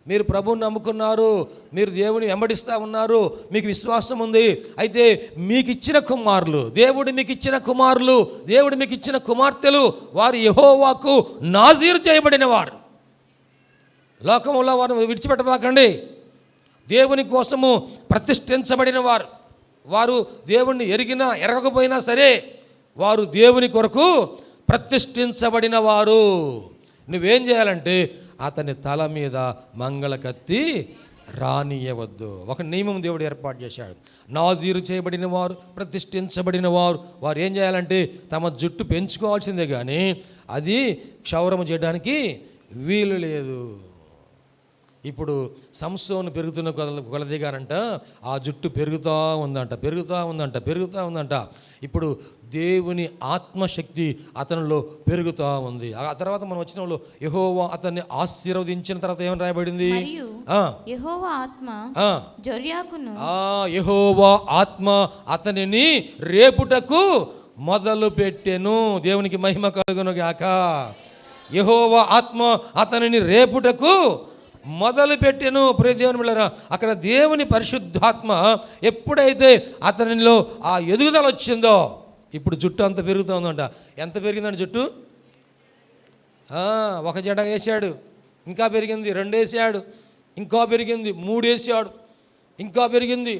మీరు ప్రభువుని నమ్ముకున్నారు, మీరు దేవుని వెంబడిస్తూ ఉన్నారు, మీకు విశ్వాసం ఉంది. అయితే మీకు ఇచ్చిన కుమారులు, దేవుడు మీకు ఇచ్చిన కుమారులు, దేవుడు మీకు ఇచ్చిన కుమార్తెలు, వారు యెహోవాకు నాజీరు చేయబడిన వారు. లోకంలో వారిని విడిచిపెట్టబాకండి. దేవుని కోసము ప్రతిష్ఠించబడిన వారు, వారు దేవుణ్ణి ఎరిగినా ఎరగకపోయినా సరే వారు దేవుని కొరకు ప్రతిష్ఠించబడిన వారు. నువ్వేం చేయాలంటే అతని తల మీద మంగళ కత్తి రానియవద్దు. ఒక నియమం దేవుడు ఏర్పాటు చేశాడు. నాజీరు చేయబడిన వారు, ప్రతిష్ఠించబడిన వారు, వారు ఏం చేయాలంటే తమ జుట్టు పెంచుకోవాల్సిందే కానీ అది క్షౌరము చేయడానికి వీలు లేదు. ఇప్పుడు సంసోను పెరుగుతున్న కొలదిగానంట ఆ జుట్టు పెరుగుతూ ఉందంట. ఇప్పుడు దేవుని ఆత్మశక్తి అతనిలో పెరుగుతూ ఉంది. ఆ తర్వాత మనం వచ్చిన వాళ్ళు యెహోవా అతన్ని ఆశీర్వదించిన తర్వాత ఏమని రాయబడింది? యెహోవా ఆత్మ అతనిని రేపుటకు మొదలు పెట్టెను. దేవునికి మహిమ కలుగును గాక. యెహోవా ఆత్మ అతనిని రేపుటకు మొదలు పెట్టెను. ప్రియ దేవుని బిడ్డలారా, అక్కడ దేవుని పరిశుద్ధాత్మ ఎప్పుడైతే అతనిలో ఆ ఎదుగుదల వచ్చిందో ఇప్పుడు జుట్టు అంత పెరుగుతుందంట. ఎంత పెరిగిందండి జుట్టు? ఒక జడ వేసాడు, ఇంకా పెరిగింది. 2 వేసాడు, ఇంకా పెరిగింది. 3 వేసాడు, ఇంకా పెరిగింది.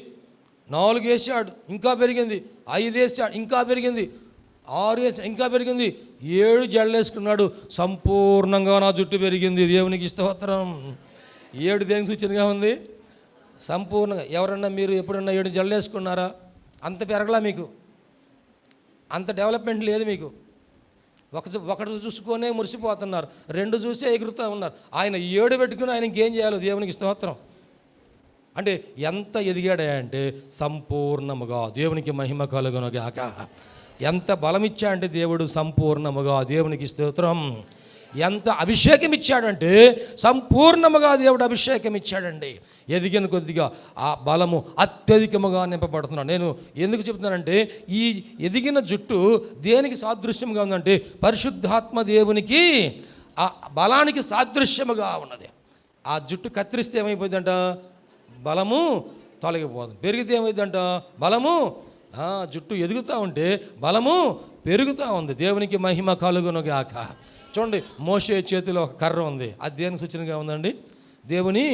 4 వేసాడు, ఇంకా పెరిగింది. 5 వేసాడు, ఇంకా పెరిగింది. 6 వేసాడు, ఇంకా పెరిగింది. 7 జడలు వేసుకున్నాడు. సంపూర్ణంగా నా జుట్టు పెరిగింది. దేవునికి స్తోత్రం. 7 దేనికి సూచనగా ఉంది? సంపూర్ణంగా. ఎవరన్నా మీరు ఎప్పుడన్నా 7 జడలు వేసుకున్నారా? అంత పెరగలా, మీకు అంత డెవలప్మెంట్ లేదు. మీకు ఒకటి చూసుకొనే మురిసిపోతున్నారు, 2 చూసే ఎగురుతూ ఉన్నారు. ఆయన 7 పెట్టుకుని ఆయన ఇంకేం చేయాలో? దేవునికి స్తోత్రం. అంటే ఎంత ఎదిగాడా అంటే సంపూర్ణముగా. దేవునికి మహిమ కలుగును గాక. ఎంత బలం ఇచ్చా అంటే దేవుడు సంపూర్ణముగా. దేవునికి స్తోత్రం. ఎంత అభిషేకం ఇచ్చాడంటే సంపూర్ణముగా దేవుడు అభిషేకం ఇచ్చాడండి. ఎదిగిన కొద్దిగా ఆ బలము అత్యధికముగా నింపబడుతున్నాడు. నేను ఎందుకు చెప్తున్నానంటే ఈ ఎదిగిన జుట్టు దేనికి సాదృశ్యంగా ఉందంటే పరిశుద్ధాత్మ దేవునికి ఆ బలానికి సాదృశ్యముగా ఉన్నది. ఆ జుట్టు కత్తిరిస్తే ఏమైపోయిందంట? బలము తొలగిపోతుంది. పెరిగితే ఏమైందంట? బలము. జుట్టు ఎదుగుతూ ఉంటే బలము పెరుగుతూ ఉంది. దేవునికి మహిమ కలుగును గాక. చూడండి, మోషే చేతిలో ఒక కర్ర ఉంది. అది దేనికి సూచనగా ఉందండి? దేవుని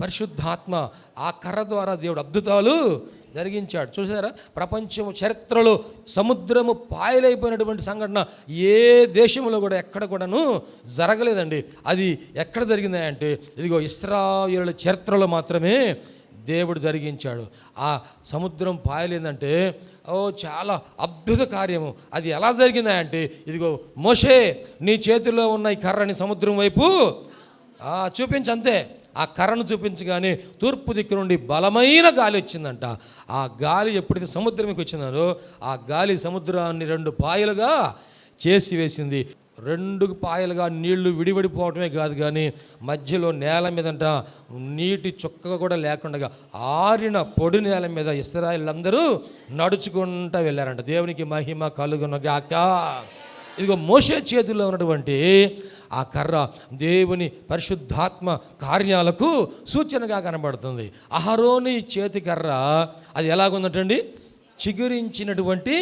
పరిశుద్ధాత్మ. ఆ కర్ర ద్వారా దేవుడు అద్భుతాలు జరిగించాడు. చూసారా, ప్రపంచం చరిత్రలో సముద్రము పాయలైపోయినటువంటి సంఘటన ఏ దేశంలో కూడా ఎక్కడ కూడాను జరగలేదండి. అది ఎక్కడ జరిగిందంటే ఇదిగో ఇశ్రాయేలు చరిత్రలో మాత్రమే దేవుడు జరిగించాడు. ఆ సముద్రం పాయలేదంటే చాలా అద్భుత కార్యము. అది ఎలా జరిగిందంటే ఇదిగో మోషే నీ చేతిలో ఉన్న ఈ కర్రని సముద్రం వైపు చూపించంతే. ఆ కర్రను చూపించగానే తూర్పు దిక్కు నుండి బలమైన గాలి వచ్చిందంట. ఆ గాలి ఎప్పుడైతే సముద్రంకి వచ్చిందో ఆ గాలి సముద్రాన్ని 2 పాయలుగా చేసి వేసింది. 2 పాయలుగా నీళ్లు విడిపడిపోవటమే కాదు కానీ మధ్యలో నేల మీదంట నీటి చుక్క కూడా లేకుండా ఆరిన పొడి నేల మీద ఇశ్రాయేలీయులందరూ నడుచుకుంటూ వెళ్ళారంట. దేవునికి మహిమ కలుగును గాక. ఇదిగో మోషే చేతుల్లో ఉన్నటువంటి ఆ కర్ర దేవుని పరిశుద్ధాత్మ కార్యాలకు సూచనగా కనబడుతుంది. అహరోని చేతి కర్ర అది ఎలాగుందంటండి? చిగురించినటువంటి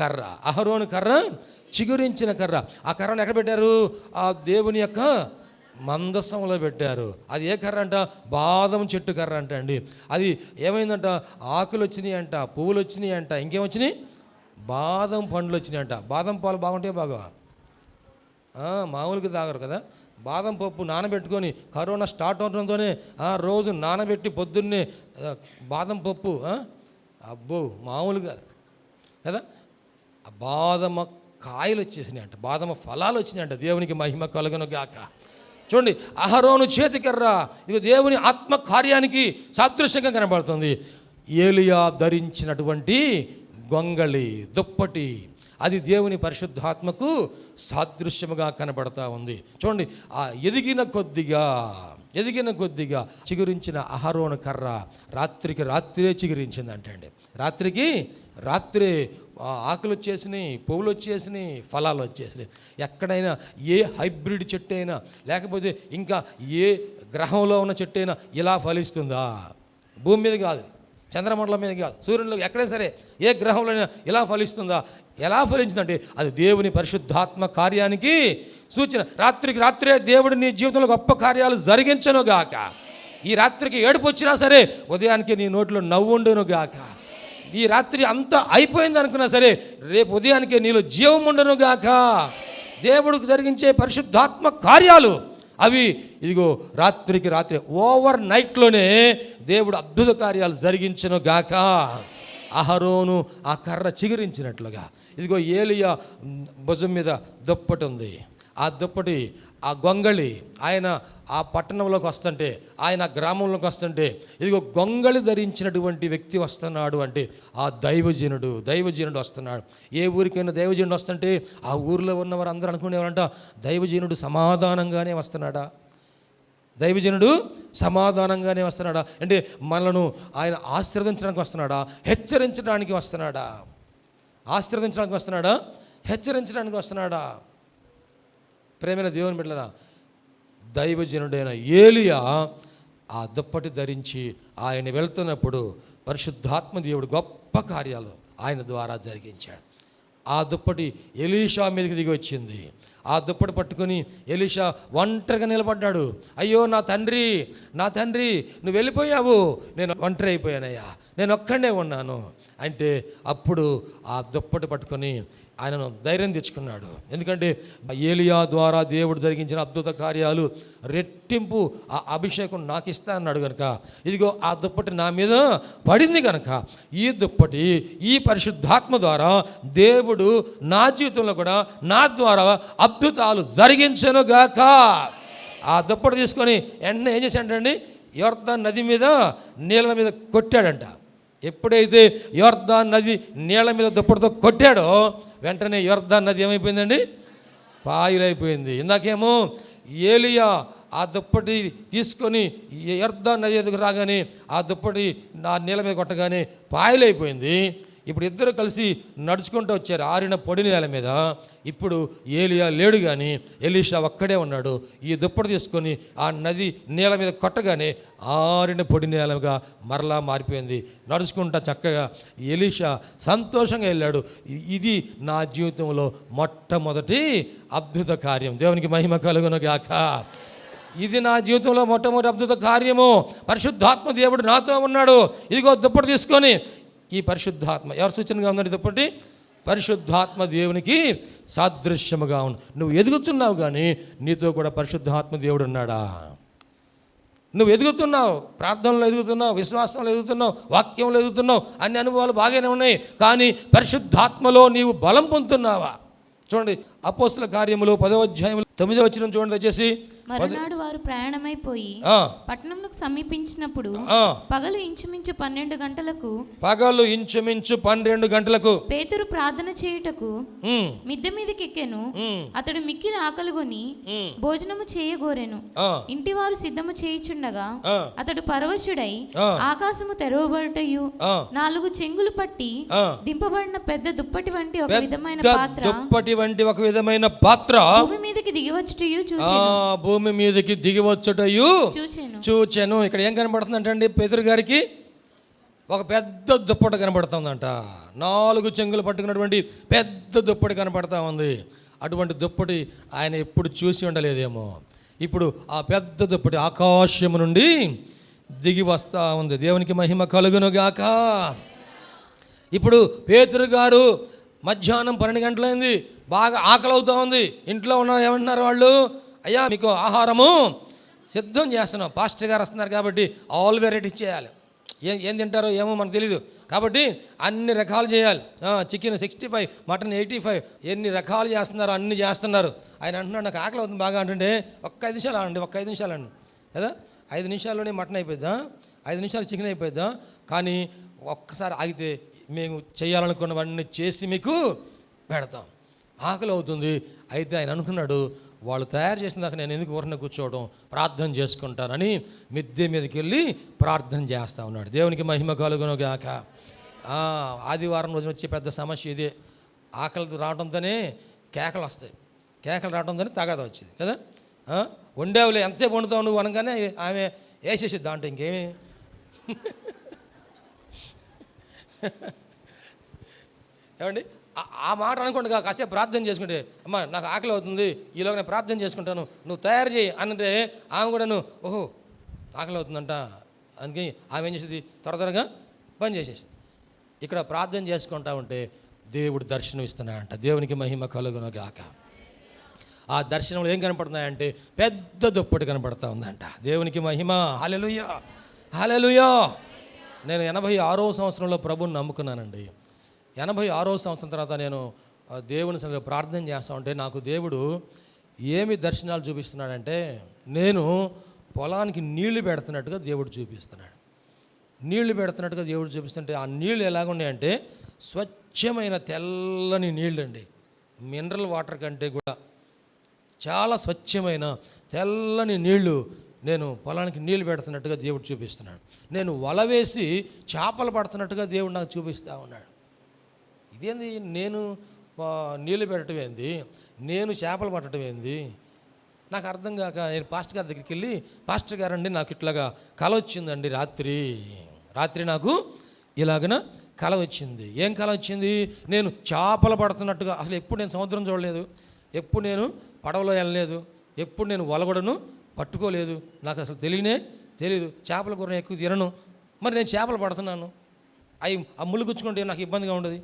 కర్ర. అహరోను కర్ర చిగురించిన కర్ర. ఆ కర్రను ఎక్కడ పెట్టారు? ఆ దేవుని యొక్క మందసంలో పెట్టారు. అది ఏ కర్ర అంట? బాదం చెట్టు కర్ర అంట అండి. అది ఏమైందంట? ఆకులు వచ్చినాయి అంట, పువ్వులు వచ్చినాయి అంట, ఇంకేమొచ్చినాయి? బాదం పండ్లు వచ్చినాయి అంట. బాదం పాలు బాగుంటాయి బాగా, మామూలుగా తాగరు కదా. బాదం పప్పు నానబెట్టుకొని కరోనా స్టార్ట్ అవడంతోనే రోజు నానబెట్టి పొద్దున్నే బాదం పప్పు, అబ్బో మామూలుగా కదా. బాదమ కాయలు వచ్చేసినాయి అంట, బాదమ ఫలాలు వచ్చినాయి అంట. దేవునికి మహిమ కలుగును గాక. చూడండి, అహరోను చేతికర్ర ఇక దేవుని ఆత్మ కార్యానికి సాదృశ్యంగా కనబడుతుంది. ఏలియా ధరించినటువంటి గొంగళి దుప్పటి అది దేవుని పరిశుద్ధాత్మకు సాదృశ్యముగా కనబడతా ఉంది. చూడండి, ఆ ఎదిగిన కొద్దిగా చిగురించిన అహరోను కర్ర రాత్రికి రాత్రే చిగురించిందంటే అండి. రాత్రికి రాత్రే ఆకులు వచ్చేసినాయి, పువ్వులు వచ్చేసినాయి, ఫలాలు వచ్చేసినాయి. ఎక్కడైనా ఏ హైబ్రిడ్ చెట్టు అయినా లేకపోతే ఇంకా ఏ గ్రహంలో ఉన్న చెట్టు అయినా ఇలా ఫలిస్తుందా? భూమి మీద కాదు, చంద్రమండలం మీద కాదు, సూర్యునిలో ఎక్కడైనా సరే ఏ గ్రహంలో ఇలా ఫలిస్తుందా? ఎలా ఫలించిందంటే అది దేవుని పరిశుద్ధాత్మ కార్యానికి సూచన. రాత్రికి రాత్రే దేవుడు నీ జీవితంలో గొప్ప కార్యాలు జరిగించను గాక. ఈ రాత్రికి ఏడుపు వచ్చినా సరే ఉదయానికి నీ నోట్లో నవ్వుండును గాక. ఈ రాత్రి అంతా అయిపోయింది అనుకున్నా సరే రేపు ఉదయానికి నీలో జీవం ఉండును గాక. దేవుడికి జరిగించే పరిశుద్ధాత్మ కార్యాలు అవి ఇదిగో రాత్రికి రాత్రి ఓవర్ నైట్లోనే దేవుడు అద్భుత కార్యాలు జరిగించను గాక. అహరోను ఆ కర్ర చిగురించినట్లుగా ఇదిగో ఏలియా భుజం మీద దుప్పటి ఉంది. ఆ దుప్పటి, ఆ గొంగళి, ఆయన ఆ పట్టణంలోకి వస్తుంటే, ఆయన గ్రామంలోకి వస్తుంటే ఇదిగో గొంగళి ధరించినటువంటి వ్యక్తి వస్తున్నాడు అంటే ఆ దైవజనుడు వస్తున్నాడు. ఏ ఊరికైనా దైవజనుడు వస్తుంటే ఆ ఊరిలో ఉన్నవారు అందరూ అనుకునేవారంట దైవజనుడు సమాధానంగానే వస్తున్నాడా, దైవజనుడు సమాధానంగానే వస్తున్నాడా అంటే మనలను ఆయన ఆశీర్వదించడానికి వస్తున్నాడా, హెచ్చరించడానికి వస్తున్నాడా? ఆశీర్వదించడానికి వస్తున్నాడా, హెచ్చరించడానికి వస్తున్నాడా? ప్రేమైన దేవుని బిడ్డలారా, దైవజనుడైన ఏలియా ఆ దుప్పటి ధరించి ఆయన వెళ్తున్నప్పుడు పరిశుద్ధాత్మ దేవుడు గొప్ప కార్యాలు ఆయన ద్వారా జరిగించాడు. ఆ దుప్పటి ఎలీషా మీదకి దిగి వచ్చింది. ఆ దుప్పటి పట్టుకొని ఎలీషా ఒంటరిగా నిలబడ్డాడు. అయ్యో నా తండ్రి నువ్వు వెళ్ళిపోయావు, నేను ఒంటరి అయిపోయానయ్యా, నేను ఒక్కడే ఉన్నాను అంటే అప్పుడు ఆ దుప్పటి పట్టుకొని ఆయనను ధైర్యం తెచ్చుకున్నాడు. ఎందుకంటే ఏలియా ద్వారా దేవుడు జరిగించిన అద్భుత కార్యాలు రెట్టింపు ఆ అభిషేకం నాకు ఇస్తా అన్నాడు కనుక ఇదిగో ఆ దుప్పటి నా మీద పడింది కనుక ఈ దుప్పటి, ఈ పరిశుద్ధాత్మ ద్వారా దేవుడు నా జీవితంలో కూడా నా ద్వారా అద్భుతాలు జరిగించెనుగాక. ఆ దుప్పటి తీసుకొని వెంటనే ఏం చేశాడండి, యొర్దాను నది మీద నీళ్ళ మీద కొట్టాడంట. ఎప్పుడైతే యొర్దాను నది నీళ్ళ మీద దుప్పటితో కొట్టాడో వెంటనే యొర్దాను నది ఏమైపోయిందండి, పాయలైపోయింది. ఇందాకేమో ఏలియా ఆ దుప్పటి తీసుకొని యొర్దాను నది ఎదుగు రాగానే ఆ దుప్పటి ఆ నీళ్ళ మీద కొట్టగానే పాయలైపోయింది. ఇప్పుడు ఇద్దరు కలిసి నడుచుకుంటూ వచ్చారు ఆరిన పొడి నేల మీద. ఇప్పుడు ఏలియా లేడు కానీ ఎలీషా ఒక్కడే ఉన్నాడు. ఈ దుప్పటి తీసుకొని ఆ నది నీళ్ళ మీద కొట్టగానే ఆరిన పొడి నేలగా మరలా మారిపోయింది. నడుచుకుంటా చక్కగా ఎలీషా సంతోషంగా వెళ్ళాడు. ఇది నా జీవితంలో మొట్టమొదటి అద్భుత కార్యం. దేవునికి మహిమ కలుగును గాక. ఇది నా జీవితంలో మొట్టమొదటి అద్భుత కార్యము. పరిశుద్ధాత్మ దేవుడు నాతో ఉన్నాడు. ఇదిగో దుప్పటి తీసుకొని ఈ పరిశుద్ధాత్మ ఎవరు సూచనగా ఉందండి? దుప్పటి పరిశుద్ధాత్మ దేవునికి సాదృశ్యముగా ఉంది. నువ్వు ఎదుగుతున్నావు కానీ నీతో కూడా పరిశుద్ధాత్మ దేవుడు ఉన్నాడా? నువ్వు ఎదుగుతున్నావు, ప్రార్థనలో ఎదుగుతున్నావు, విశ్వాసంలో ఎదుగుతున్నావు, వాక్యంలో ఎదుగుతున్నావు, అన్ని అనుభవాలు బాగానే ఉన్నాయి. కానీ పరిశుద్ధాత్మలో నీవు బలం పొందుతున్నావా? చూడండి అపోస్తల కార్యములు 10వ అధ్యాయములు 9వ వచనం చూడండి దయచేసి. మరునాడు వారు ప్రయాణమైపోయి పట్టణంకు సమీపించినప్పుడు పగలు ఇంచుమించు 12 గంటలకు పేతురు ప్రార్థన చేయుటకు మిద్దె మీదకి ఎక్కెను. అతడు మిక్కిలి ఆకలిగొని భోజనము చేయగోరెను. ఇంటి వారు సిద్ధము చేయుచుండగా అతడు పరవశుడై ఆకాశము తెరవబడుటయు 4 చెంగులు పట్టి దింపబడిన పెద్ద దుప్పటి వంటి ఒక విధమైన పాత్ర భూమి మీదకి దిగివచ్చుటయు చూచెను. భూమి మీదకి దిగివచ్చుటయు చూచెను. ఇక్కడ ఏం కనబడుతుందంటండి పేతురు గారికి? ఒక పెద్ద దుప్పటి కనబడుతుందంట. 4 చెంగులు పట్టుకున్నటువంటి పెద్ద దుప్పటి కనబడతా ఉంది. అటువంటి దుప్పటి ఆయన ఎప్పుడు చూసి ఉండలేదేమో. ఇప్పుడు ఆ పెద్ద దుప్పటి ఆకాశము నుండి దిగి వస్తూ ఉంది. దేవునికి మహిమ కలుగునుగాక. ఇప్పుడు పేతురు గారు మధ్యాహ్నం 12 గంటలైంది, బాగా ఆకలి అవుతూ ఉంది. ఇంట్లో ఉన్న ఏమంటున్నారు వాళ్ళు, అయ్యా మీకు ఆహారము సిద్ధం చేస్తున్నాం, పాస్టర్ గారు వస్తున్నారు కాబట్టి ఆల్ వెరైటీస్ చేయాలి. ఏం తింటారో ఏమో మనకు తెలీదు కాబట్టి అన్ని రకాలు చేయాలి. చికెన్ 65, మటన్ 85, ఎన్ని రకాలు చేస్తున్నారో అన్ని చేస్తున్నారు. ఆయన అంటున్నాడు నాకు ఆకలి అవుతుంది బాగా అంటుంటే ఒక్క 5 నిమిషాలు అండి, ఒక్క 5 నిమిషాలు అండి కదా. 5 నిమిషాల్లోనే మటన్ అయిపోద్దా, 5 నిమిషాలు చికెన్ అయిపోద్దా? కానీ ఒక్కసారి ఆగితే మేము చేయాలనుకున్నవన్నీ చేసి మీకు పెడతాం. ఆకలి అవుతుంది. అయితే ఆయన అనుకున్నాడు వాళ్ళు తయారు చేసిన దాకా నేను ఎందుకు ఊరిన కూర్చోవడం, ప్రార్థన చేసుకుంటానని మిద్దె మీదకి వెళ్ళి ప్రార్థన చేస్తూ ఉన్నాడు. దేవునికి మహిమ కలుగునుగాక. ఆదివారం రోజున వచ్చే పెద్ద సమస్య ఇదే. ఆకలి రావడంతోనే కేకలు వస్తాయి, కేకలు రావడంతోనే తగాదా వచ్చింది కదా. వండావులే, ఎంతసేపు వండుతావు నువ్వు అనగానే ఆమె వేసేసిద్ది దాంట్లో ఇంకేమి. ఏమండి, ఆ మాట అనుకోండి, కాసేపు ప్రార్థన చేసుకుంటే, అమ్మ నాకు ఆకలి అవుతుంది, ఈలోగా నేను ప్రార్థన చేసుకుంటాను, నువ్వు తయారు చేయి అంటే ఆమె కూడాను ఓహో ఆకలి అవుతుందంట అందుకని ఆమె ఏం చేసేది, త్వరగా పని చేసేసింది. ఇక్కడ ప్రార్థన చేసుకుంటా ఉంటే దేవుడు దర్శనం ఇస్తున్నాడంట. దేవునికి మహిమ కలుగును గాక. ఆ దర్శనంలో ఏం కనపడుతున్నాయంటే పెద్ద దుప్పటి కనపడుతూ ఉందంట. దేవునికి మహిమ. హల్లెలూయా, హల్లెలూయా. నేను 86వ సంవత్సరంలో ప్రభువుని నమ్ముకున్నానండి. 86వ సంవత్సరం తర్వాత నేను దేవుని సంగతి ప్రార్థన చేస్తూ ఉంటే నాకు దేవుడు ఏమి దర్శనాలు చూపిస్తున్నాడంటే, నేను పొలానికి నీళ్లు పెడుతున్నట్టుగా దేవుడు చూపిస్తున్నాడు. నీళ్లు పెడుతున్నట్టుగా దేవుడు చూపిస్తుంటే ఆ నీళ్ళు ఎలాగున్నాయంటే స్వచ్ఛమైన తెల్లని నీళ్ళండి. మినరల్ వాటర్ కంటే కూడా చాలా స్వచ్ఛమైన తెల్లని నీళ్లు నేను పొలానికి నీళ్లు పెడుతున్నట్టుగా దేవుడు చూపిస్తున్నాడు. నేను వల వేసి చేపలు పడుతున్నట్టుగా దేవుడు నాకు చూపిస్తూ ఉన్నాడు. ఇదేంది, నేను నీళ్లు పెట్టడం ఏంది, నేను చేపలు పట్టడం ఏంది, నాకు అర్థం కాక నేను పాస్టర్ గారి దగ్గరికి వెళ్ళి, పాస్టర్ గారండి నాకు ఇట్లాగా కల వచ్చిందండి, రాత్రి నాకు ఇలాగన కల వచ్చింది. ఏం కల వచ్చింది, నేను చేపలు పడుతున్నట్టుగా. అసలు ఎప్పుడు నేను సముద్రం చూడలేదు, ఎప్పుడు నేను పడవలో వెళ్ళలేదు, ఎప్పుడు నేను వలగడను పట్టుకోలేదు, నాకు అసలు తెలియదు. చేపల కూర ఎక్కువ తినను, మరి నేను చేపలు పడుతున్నాను, అవి ఆ ముళ్ళు గుచ్చుకుంటే నాకు ఇబ్బందిగా ఉండదు,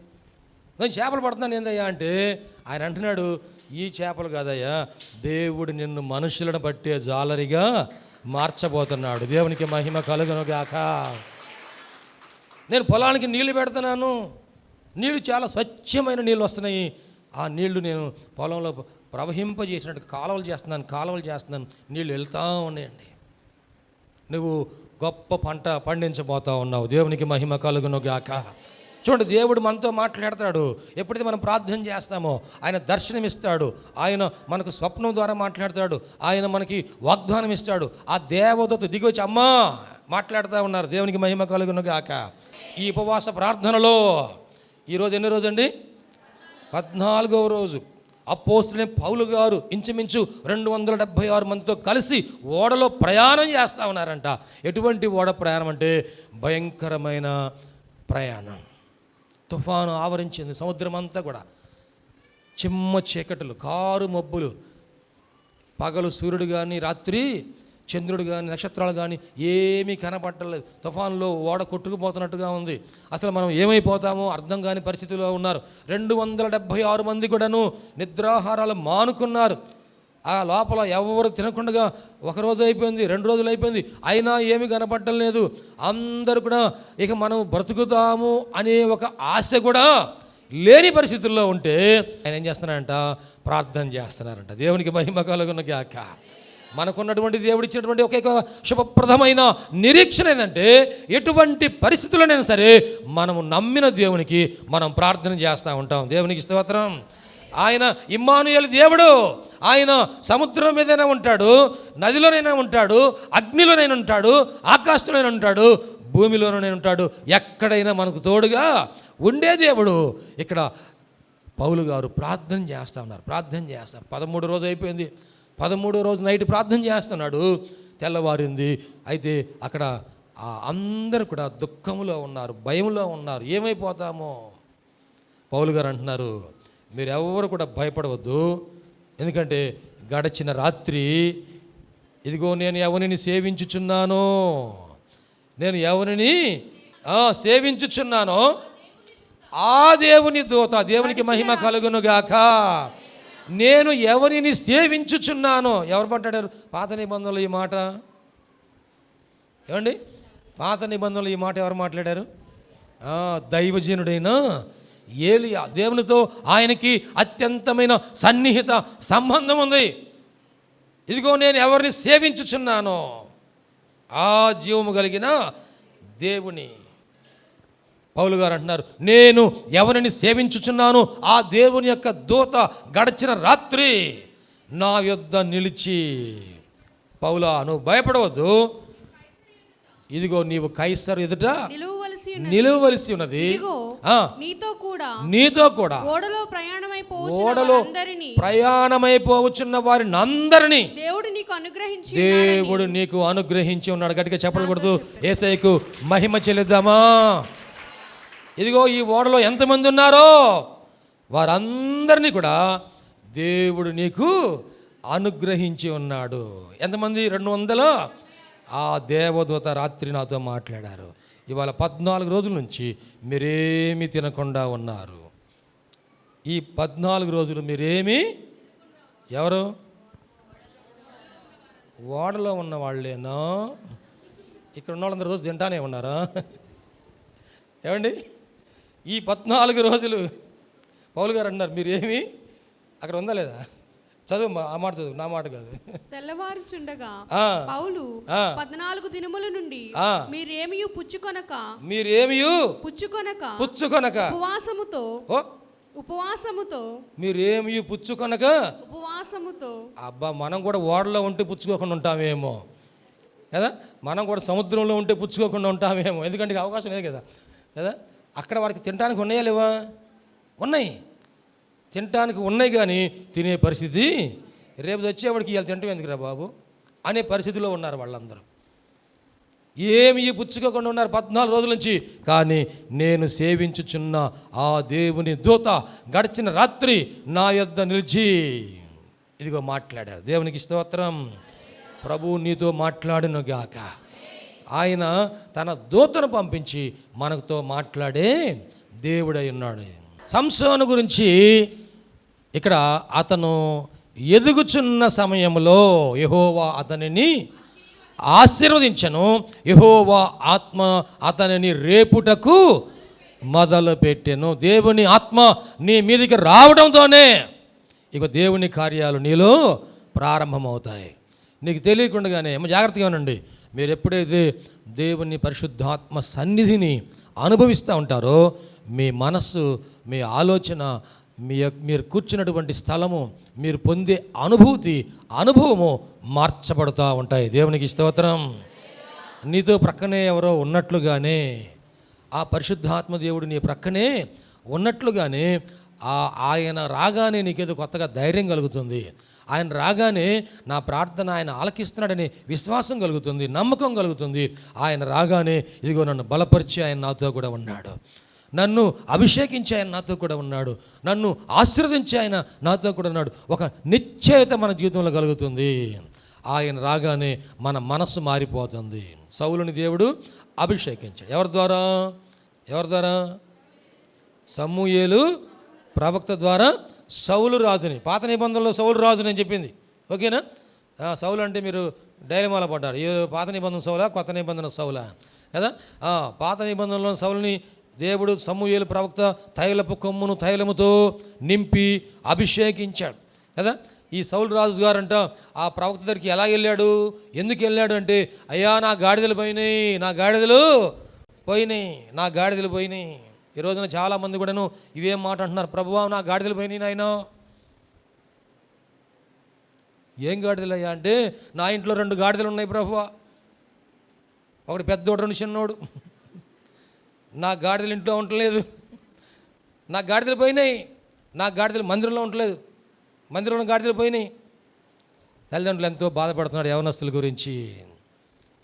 నేను చేపలు పడుతున్నాను ఏందయ్యా అంటే ఆయన అంటున్నాడు, ఈ చేపలు కాదయ్యా, దేవుడు నిన్ను మనుషులను పట్టే జాలరిగా మార్చబోతున్నాడు. దేవునికి మహిమ కలుగును గాక. నేను పొలానికి నీళ్లు పెడుతున్నాను, నీళ్లు చాలా స్వచ్ఛమైన నీళ్ళు వస్తున్నాయి. ఆ నీళ్లు నేను పొలంలో ప్రవహింపజేసినట్టు కాలువలు చేస్తున్నాను, నీళ్ళు వెళ్తూ ఉన్నాయండి. నువ్వు గొప్ప పంట పండించబోతా ఉన్నావు. దేవునికి మహిమ కలుగును గాక. చూడండి, దేవుడు మనతో మాట్లాడతాడు. ఎప్పుడైతే మనం ప్రార్థన చేస్తామో ఆయన దర్శనమిస్తాడు, ఆయన మనకు స్వప్నం ద్వారా మాట్లాడతాడు, ఆయన మనకి వాగ్దానం ఇస్తాడు. ఆ దేవదూత దిగి వచ్చి అమ్మా మాట్లాడుతూ ఉన్నారు. దేవునికి మహిమ కలుగును గాక. ఈ ఉపవాస ప్రార్థనలో ఈరోజు ఎన్ని రోజు అండి, 14వ రోజు. అపోస్తలుడైన పౌలు గారు ఇంచుమించు 276 మందితో కలిసి ఓడలో ప్రయాణం చేస్తూ ఉన్నారంట. ఎటువంటి ఓడ ప్రయాణం అంటే భయంకరమైన ప్రయాణం. తుఫాను ఆవరించింది సముద్రం అంతా కూడా, చిమ్మ చీకటులు, కారు మబ్బులు, పగలు సూర్యుడు కానీ రాత్రి చంద్రుడు కానీ నక్షత్రాలు కానీ ఏమీ కనపట్టలేదు. తుఫాన్లో ఓడ కొట్టుకుపోతున్నట్టుగా ఉంది. అసలు మనం ఏమైపోతామో అర్థం కాని పరిస్థితిలో ఉన్నారు. 276 మంది కూడాను నిద్రాహారాలు మానుకున్నారు. ఆ లోపల ఎవరు తినకుండా ఒక రోజు అయిపోయింది, 2 రోజులు అయిపోయింది, అయినా ఏమీ కనపడటం లేదు. అందరూ కూడా ఇక మనం బ్రతుకుతాము అనే ఒక ఆశ కూడా లేని పరిస్థితుల్లో ఉంటే ఆయన ఏం చేస్తున్నారంట, ప్రార్థన చేస్తున్నారంట. దేవునికి మహిమ కలుగును గాక. మనకున్నటువంటి దేవుడు ఇచ్చినటువంటి ఒక శుభప్రదమైన నిరీక్షణ ఏంటంటే, ఎటువంటి పరిస్థితుల్లోనైనా సరే మనము నమ్మిన దేవునికి మనం ప్రార్థన చేస్తూ ఉంటాం. దేవునికి స్తోత్రం. ఆయన ఇమ్మానుయేలు దేవుడు. ఆయన సముద్రం మీదైనా ఉంటాడు, నదిలోనైనా ఉంటాడు, అగ్నిలోనైనా ఉంటాడు, ఆకాశంలోనైనా ఉంటాడు, భూమిలోనైనా ఉంటాడు. ఎక్కడైనా మనకు తోడుగా ఉండే దేవుడు. ఇక్కడ పౌలు గారు ప్రార్థన చేస్తూ ఉన్నారు. 13వ రోజు అయిపోయింది. 13వ రోజు నైట్ ప్రార్థన చేస్తున్నాడు. తెల్లవారింది. అయితే అక్కడ అందరూ కూడా దుఃఖంలో ఉన్నారు, భయంలో ఉన్నారు. ఏమైపోతామో. పౌలు గారు అంటున్నారు, మీరెవరు కూడా భయపడవద్దు, ఎందుకంటే గడిచిన రాత్రి ఇదిగో నేను ఎవరిని సేవించుచున్నానో, సేవించుచున్నానో ఆ దేవుని దూత, దేవునికి మహిమ కలుగును గాక, నేను ఎవరిని సేవించుచున్నానో. ఎవరు మాట్లాడారు పాత నిబంధనలు ఈ మాట? ఏమండి, పాత నిబంధనలు ఈ మాట ఎవరు మాట్లాడారు? దైవజనుడైన ఏలియా. దేవునితో ఆయనకి అత్యంతమైన సన్నిహిత సంబంధం ఉంది. ఇదిగో నేను ఎవరిని సేవించుచున్నానో ఆ జీవము కలిగిన దేవుని. పౌలు గారు అంటున్నారు, నేను ఎవరిని సేవించుచున్నాను ఆ దేవుని యొక్క దూత గడిచిన రాత్రి నా యొద్ద నిలిచి, పౌలా నువ్వు భయపడవద్దు, ఇదిగో నీవు కైసరు ఎదుట నిలువవలసి ఉన్నది. ఇదిగో ఆ, నీతో కూడా ఓడలో ఓడలో ప్రయాణమైపోవచ్చున్న వారిని అందరినీ దేవుడు నీకు అనుగ్రహించి ఉన్నాడు. గట్టిగా చెప్పలు కొడుతూ యేసయ్యకు మహిమ చెల్లిద్దామా. ఇదిగో ఈ ఓడలో ఎంతమంది ఉన్నారో వారందరినీ కూడా దేవుడు నీకు అనుగ్రహించి ఉన్నాడు. ఎంతమంది? 200. ఆ దేవదూత రాత్రి నాతో మాట్లాడారు. ఇవాళ 14 రోజుల నుంచి మీరేమీ తినకుండా ఉన్నారు. ఈ 14 రోజులు మీరేమీ, ఎవరు? ఓడలో ఉన్న వాళ్ళేనా? ఇక్కడ ఉన్న వాళ్ళందరూ రోజు తింటానే ఉన్నారా? ఏమండి? ఈ 14 రోజులు పౌలు గారు అన్నారు మీరేమి, అక్కడ ఉందా లేదా? చదువు, ఆ మాట చదువు, నా మాట కాదు. తెల్లవారుచుండగా పౌలు 14 దినముల నుండి మీరేమియు పుచ్చుకొనక ఉపవాసముతో మీరేమియు పుచ్చుకొనక ఉపవాసముతో. అబ్బా, మనం కూడా ఓడలో ఉంటే పుచ్చుకోకుండా ఉంటామేమో కదా, మనం కూడా సముద్రంలో ఉంటే పుచ్చుకోకుండా ఉంటామేమో. ఎందుకంటే అవకాశం లేదు కదా కదా. అక్కడ వారికి తినడానికి ఉన్నాయా లేవా? ఉన్నాయి, తినటానికి ఉన్నాయి, కానీ తినే పరిస్థితి రేపు వచ్చేవాడికి ఇవాళ తింటాం ఎందుకురా బాబు అనే పరిస్థితిలో ఉన్నారు వాళ్ళందరూ. ఏమి పుచ్చుకోకుండా ఉన్నారు 14 రోజుల నుంచి. కానీ నేను సేవించుచున్న ఆ దేవుని దూత గడిచిన రాత్రి నా యొద్ద నిలిచి ఇదిగో మాట్లాడారు. దేవునికి స్తోత్రం. ప్రభువు నీతో మాట్లాడును గాక. ఆయన తన దూతను పంపించి మనతో మాట్లాడే దేవుడై ఉన్నాడు. సంసోను గురించి ఇక్కడ అతను ఎదుగుచున్న సమయంలో యెహోవా అతనిని ఆశీర్వదించను. యెహోవా ఆత్మ అతనిని రేపుటకు మొదలుపెట్టెను. దేవుని ఆత్మ నీ మీదకి రావడంతోనే ఇక దేవుని కార్యాలు నీలో ప్రారంభమవుతాయి. నీకు తెలియకుండానే జాగ్రత్తగా ఉండండి. మీరు ఎప్పుడైతే దేవుని పరిశుద్ధాత్మ సన్నిధిని అనుభవిస్తూ ఉంటారో మీ మనస్సు, మీ ఆలోచన, మీరు కూర్చున్నటువంటి స్థలము, మీరు పొందే అనుభవము మార్చబడుతూ ఉంటాయి. దేవునికి స్తోత్రం. నీతో ప్రక్కనే ఎవరో ఉన్నట్లుగానే ఆ పరిశుద్ధాత్మ దేవుడు నీ ప్రక్కనే ఉన్నట్లుగానే ఆయన రాగానే నీకేదో కొత్తగా ధైర్యం కలుగుతుంది. ఆయన రాగానే నా ప్రార్థన ఆయన ఆలకిస్తున్నాడనే విశ్వాసం కలుగుతుంది, నమ్మకం కలుగుతుంది. ఆయన రాగానే ఇదిగో నన్ను బలపరిచి ఆయన నాతో కూడా ఉన్నాడు, నన్ను అభిషేకించి ఆయన నాతో కూడా ఉన్నాడు, నన్ను ఆశీర్వదించి ఆయన నాతో కూడా ఉన్నాడు. ఒక నిశ్చయత మన జీవితంలో కలుగుతుంది. ఆయన రాగానే మన మనస్సు మారిపోతుంది. సౌలుని దేవుడు అభిషేకించాడు. ఎవరి ద్వారా? సమూయేలు ప్రవక్త ద్వారా సౌలు రాజుని. పాత నిబంధనలో సౌలు రాజుని అని చెప్పింది, ఓకేనా? సౌలు అంటే మీరు డైలమాల పడ్డారు. ఏ పాత నిబంధన సౌలా, కొత్త నిబంధన సౌలా కదా? పాత నిబంధనలో సౌలుని దేవుడు సమూయేలు ప్రవక్త తైలపు కొమ్మును తైలముతో నింపి అభిషేకించాడు కదా. ఈ సౌలు రాజు గారంట ఆ ప్రవక్త దగ్గరికి ఎలా వెళ్ళాడు, ఎందుకు వెళ్ళాడు అంటే, అయ్యా నా గాడిదలు పోయినాయి. ఈ రోజున చాలామంది కూడాను ఇవేం మాట అంటున్నారు, ప్రభువా నా గాడిదలు పోయినాయి నాయన. ఏం గాడిదలు అయ్యా అంటే, నా ఇంట్లో 2 గాడిదలు ఉన్నాయి ప్రభువా, ఒకటి పెద్దోడు 2 చిన్నోడు. నా గాడిదలు ఇంట్లో ఉండలేదు, నా గాడిదలు పోయినాయి. నా గాడిదలు మందిరంలో ఉండలేదు, మందిరంలో గాడిదలు పోయినాయి. తల్లిదండ్రులు ఎంతో బాధపడుతున్నాడు యవనస్తుల గురించి.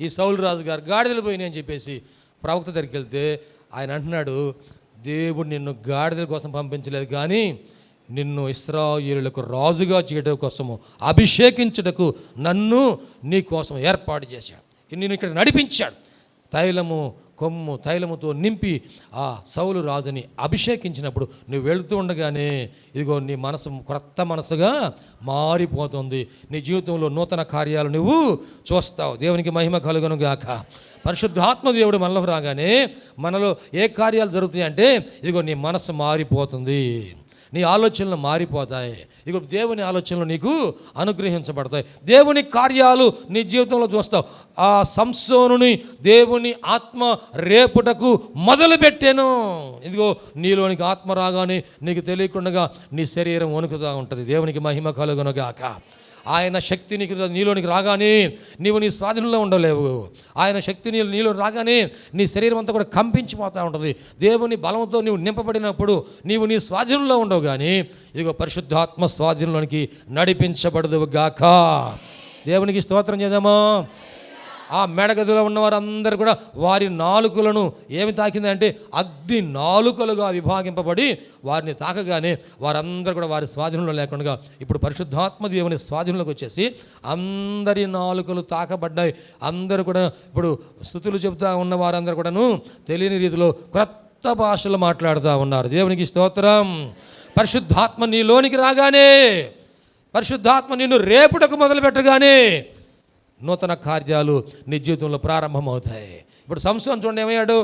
ఈ సౌలు రాజు గారు గాడిదలు పోయినాయి అని చెప్పేసి ప్రవక్త దగ్గరికి వెళ్తే ఆయన అంటున్నాడు, దేవుడు నిన్ను గాడిదల కోసం పంపించలేదు, కానీ నిన్ను ఇశ్రాయేలులకు రాజుగా చేయడం కోసము, అభిషేకించుటకు నన్ను నీ కోసం ఏర్పాటు చేశాడు, నిన్ను ఇక్కడ నడిపించాడు. తైలముతో నింపి ఆ సౌలు రాజుని అభిషేకించినప్పుడు నువ్వు వెళుతూ ఉండగానే ఇదిగో నీ మనసు క్రొత్త మనసుగా మారిపోతుంది. నీ జీవితంలో నూతన కార్యాలు నువ్వు చూస్తావు. దేవునికి మహిమ కలుగును గాక. పరిశుద్ధాత్మ దేవుడు మనలో రాగానే మనలో ఏ కార్యాలు జరుగుతాయి అంటే, ఇదిగో నీ మనసు మారిపోతుంది, నీ ఆలోచనలు మారిపోతాయి. ఇక దేవుని ఆలోచనలు నీకు అనుగ్రహించబడతాయి, దేవుని కార్యాలు నీ జీవితంలో చూస్తావు. ఆ సంసోనుని దేవుని ఆత్మ రేపుటకు మొదలుపెట్టాను. ఇదిగో నీలోనికి ఆత్మ రాగానే నీకు తెలియకుండా నీ శరీరం వణుకుతూ ఉంటుంది. దేవునికి మహిమ కలుగును గాక. ఆయన శక్తి నీలోనికి రాగానే నీవు నీ స్వాధీనంలో ఉండలేవు. ఆయన శక్తి నీలో రాగానే నీ శరీరం అంతా కూడా కంపించిపోతూ ఉంటుంది. దేవుని బలంతో నీవు నింపబడినప్పుడు నీవు నీ స్వాధీనంలో ఉండవు, కానీ ఇదిగో పరిశుద్ధాత్మ స్వాధీనంలోనికి నడిపించబడదువు గాక. దేవునికి స్తోత్రం చేద్దామా. ఆ మెడగదిలో ఉన్నవారందరూ కూడా వారి నాలుకలను ఏమి తాకిందంటే అగ్ని నాలుకలుగా విభాగింపబడి వారిని తాకగానే వారందరూ కూడా వారి స్వాధీనంలో లేకుండా ఇప్పుడు పరిశుద్ధాత్మ దేవుని స్వాధీనంలోకి వచ్చేసి అందరి నాలుకలు తాకబడ్డాయి. అందరూ కూడా ఇప్పుడు స్తుతులు చెబుతూ ఉన్న వారందరూ కూడాను తెలియని రీతిలో క్రొత్త భాషలు మాట్లాడుతూ ఉన్నారు. దేవునికి స్తోత్రం. పరిశుద్ధాత్మ నీలోనికి రాగానే, పరిశుద్ధాత్మ నిన్ను రేపుటకు మొదలుపెట్టగానే నూతన కార్యాలు నీ జీవితంలో ప్రారంభమవుతాయి. ఇప్పుడు సంసోను చూడండి ఏమయ్యాడు.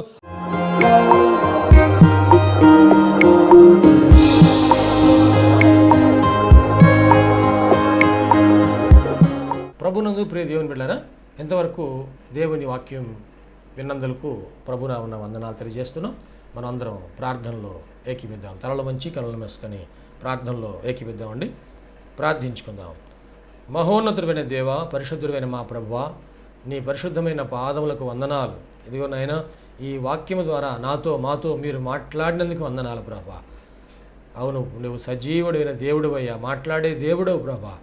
ప్రభునందు ప్రియ దేవుని బిడ్డలారా, ఎంతవరకు దేవుని వాక్యం విన్నందులకు ప్రభునా ఉన్న వందనాలు తెలియజేస్తున్నాం. మనం అందరం ప్రార్థనలో ఏకీపిద్దాం. తలలు వంచి కనులు మూసుకొని ప్రార్థనలో ఏకీపిద్దామండి. ప్రార్థించుకుందాం. మహోన్నతుడైన దేవ, పరిశుద్ధుడైన మా ప్రభువా, నీ పరిశుద్ధమైన పాదములకు వందనాలు. ఇదిగో నాయన, ఈ వాక్యము ద్వారా మాతో మీరు మాట్లాడినందుకు వందనాలు ప్రభా. అవును, నువ్వు సజీవుడైన దేవుడు అయ్యా, మాట్లాడే దేవుడవు ప్రభా.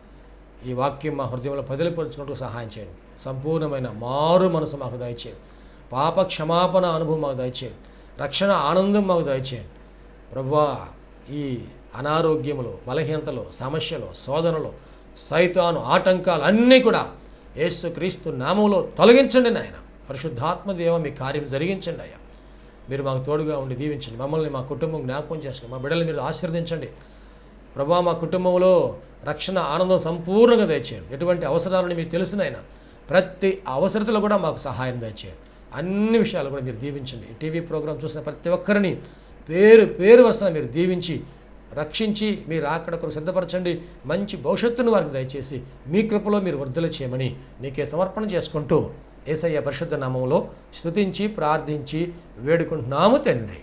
ఈ వాక్యం మా హృదయంలో పదిలిపరుచుకుంటూ సహాయం చేయండి. సంపూర్ణమైన మారు మనసు మాకు దయచేయండి. పాప క్షమాపణ అనుభవం మాకు దయచేయండి. రక్షణ ఆనందం మాకు దయచేయండి ప్రభువా. ఈ అనారోగ్యములు, బలహీనతలు, సమస్యలు, శోధనలు, సైతాను ఆటంకాలు అన్నీ కూడా యేసుక్రీస్తు నామములో తొలగించండి నాయన. పరిశుద్ధాత్మ దేవ, మీ కార్యం జరిగించండి అయ్యా. మీరు మాకు తోడుగా ఉండి దీవించండి. మమ్మల్ని, మా కుటుంబం జ్ఞాపకం చేసుకోండి. మా బిడ్డలు మీరు ఆశీర్వదించండి ప్రభువా. మా కుటుంబంలో రక్షణ ఆనందం సంపూర్ణంగా దయచేయండి. ఎటువంటి అవసరాలని మీకు తెలుసునైనా ప్రతి అవసరతలో కూడా మాకు సహాయం దయచేయండి. అన్ని విషయాలు కూడా మీరు దీవించండి. ఈ టీవీ ప్రోగ్రాం చూసిన ప్రతి ఒక్కరిని పేరు వరుసన మీరు దీవించి రక్షించి మీరు అక్కడ కొరకు సిద్ధపరచండి. మంచి భవిష్యత్తును వారికి దయచేసి మీ కృపలో మీరు వర్ధలు చేయమని నీకే సమర్పణ చేసుకుంటూ యేసయ్య పరిశుద్ధ నామములో స్తుతించి ప్రార్థించి వేడుకుంటున్నాము తండ్రి.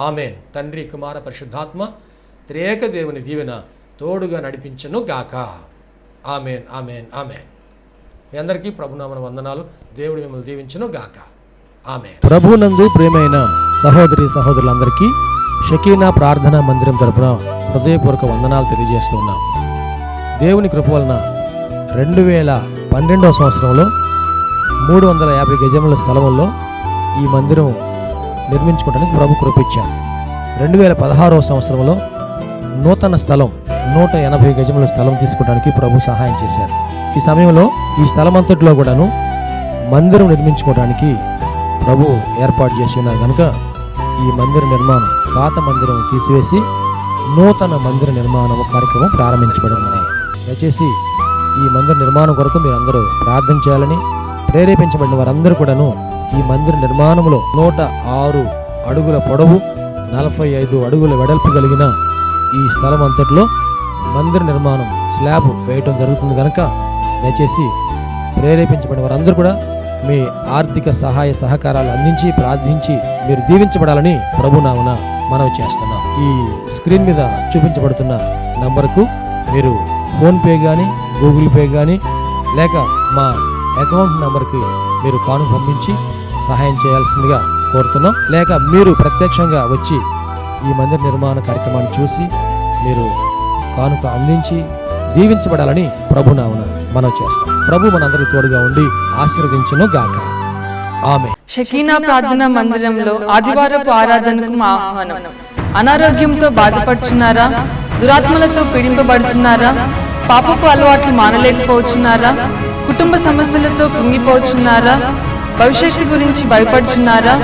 ఆమెన్. తండ్రి, కుమార, పరిశుద్ధాత్మ త్రియేక దేవుని దీవెన తోడుగా నడిపించను గాక. Amen, amen, amen. మీ అందరికీ ప్రభునామన వందనాలు. దేవుడు మిమ్మల్ని దీవించను గాక. ఆమెన్. ప్రభునందు ప్రియమైన సహోదరి సహోదరులందరికీ షకీనా ప్రార్థనా మందిరం తరపున హృదయపూర్వక వందనాలు తెలియజేస్తున్నాం. దేవుని కృప వలన 2012వ సంవత్సరంలో 350 గజముల స్థలంలో ఈ మందిరం నిర్మించుకోవడానికి ప్రభు కృపించారు. 2016వ సంవత్సరంలో నూతన స్థలం 180 గజముల స్థలం తీసుకోవడానికి ప్రభు సహాయం చేశారు. ఈ సమయంలో ఈ స్థలం అంతట్లో కూడాను మందిరం నిర్మించుకోవడానికి ప్రభు ఏర్పాటు చేసి ఉన్నారు కనుక ఈ మందిర నిర్మాణం, పాత మందిరం తీసివేసి నూతన మందిర నిర్మాణం కార్యక్రమం ప్రారంభించబడిందని, దయచేసి ఈ మందిర నిర్మాణం కొరకు మీరు అందరూ ప్రార్థన చేయాలని, ప్రేరేపించబడిన వారందరూ కూడాను ఈ మందిర నిర్మాణంలో 106 అడుగుల పొడవు 45 అడుగుల వెడల్పు కలిగిన ఈ స్థలం అంతట్లో మందిర నిర్మాణం స్లాబ్ వేయటం జరుగుతుంది కనుక దయచేసి ప్రేరేపించబడిన వారందరూ కూడా మీ ఆర్థిక సహాయ సహకారాలు అందించి ప్రార్థించి మీరు దీవించబడాలని ప్రభునామన మనవి చేస్తున్నాం. ఈ స్క్రీన్ మీద చూపించబడుతున్న నంబర్కు మీరు ఫోన్పే కానీ, గూగుల్ పే కానీ, లేక మా అకౌంట్ నెంబర్కి మీరు కానుక పంపించి సహాయం చేయాల్సిందిగా కోరుతున్నాం. లేక మీరు ప్రత్యక్షంగా వచ్చి ఈ మందిర నిర్మాణ కార్యక్రమాన్ని చూసి మీరు కానుక అందించి దీవించబడాలని ప్రభునామన మనవి చేస్తాం. ప్రభు మనందరికీ తోడుగా ఉండి ఆశీర్వదించును గాక. ఆమేన్. షకీనా ప్రార్థనా మందిరంలో ఆదివారపు ఆరాధనకు మా ఆహ్వానం. అనారోగ్యంతో బాధపడుచున్నారా? దురాత్మలతో పీడింపబడుచున్నారా? పాపపు అలవాట్లు మానలేకపోతున్నారా? కుటుంబ సమస్యలతో కృంగిపోతున్నారా? భవిష్యత్తు గురించి భయపడుచున్నారా?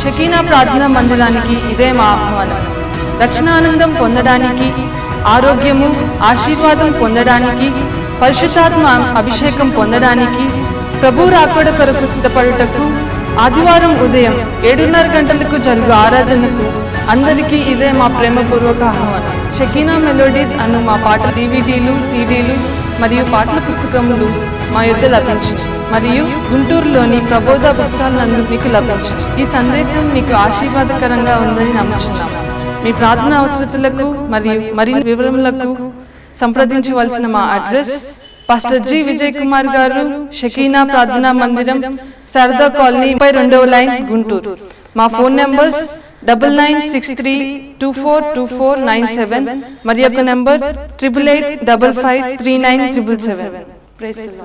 షకీనా ప్రార్థనా మందిరానికి ఇదే మా ఆహ్వానం. రక్షణానందం పొందడానికి, ఆరోగ్యము, ఆశీర్వాదం పొందడానికి, పరిశుద్ధాత్మ అభిషేకం పొందడానికి, ప్రభు రాకడ కొరకు సిద్ధపడుటకు ఆదివారం ఉదయం 7:30 గంటలకు జరుగు ఆరాధనకు అందరికీ ఇదే మా ప్రేమపూర్వక ఆహ్వానం. షకీనా మెలోడీస్ అను మా పాట DVDలు, CDలు మరియు పాటల పుస్తకములు మా యొద్ద లభించును మరియు గుంటూరులోని ప్రబోధ బుక్స్టాల్ నందు మీకు లభించును. ఈ సందేశం మీకు ఆశీర్వాదకరంగా ఉందని నమ్ముచున్నాం. మీ ప్రార్థన అవసరతలకు మరియు మరిన్ని వివరములకు సంప్రదించవలసిన మా address pastor G Vijay Kumar గారు, షకీనా ప్రార్థనా మందిరం, శారదా కాలనీ, 32వ లైన్, గుంటూరు. మా ఫోన్ నంబర్స్ 9963242497 మరి యొక్క నంబర్ 8885539777. Praise the lord.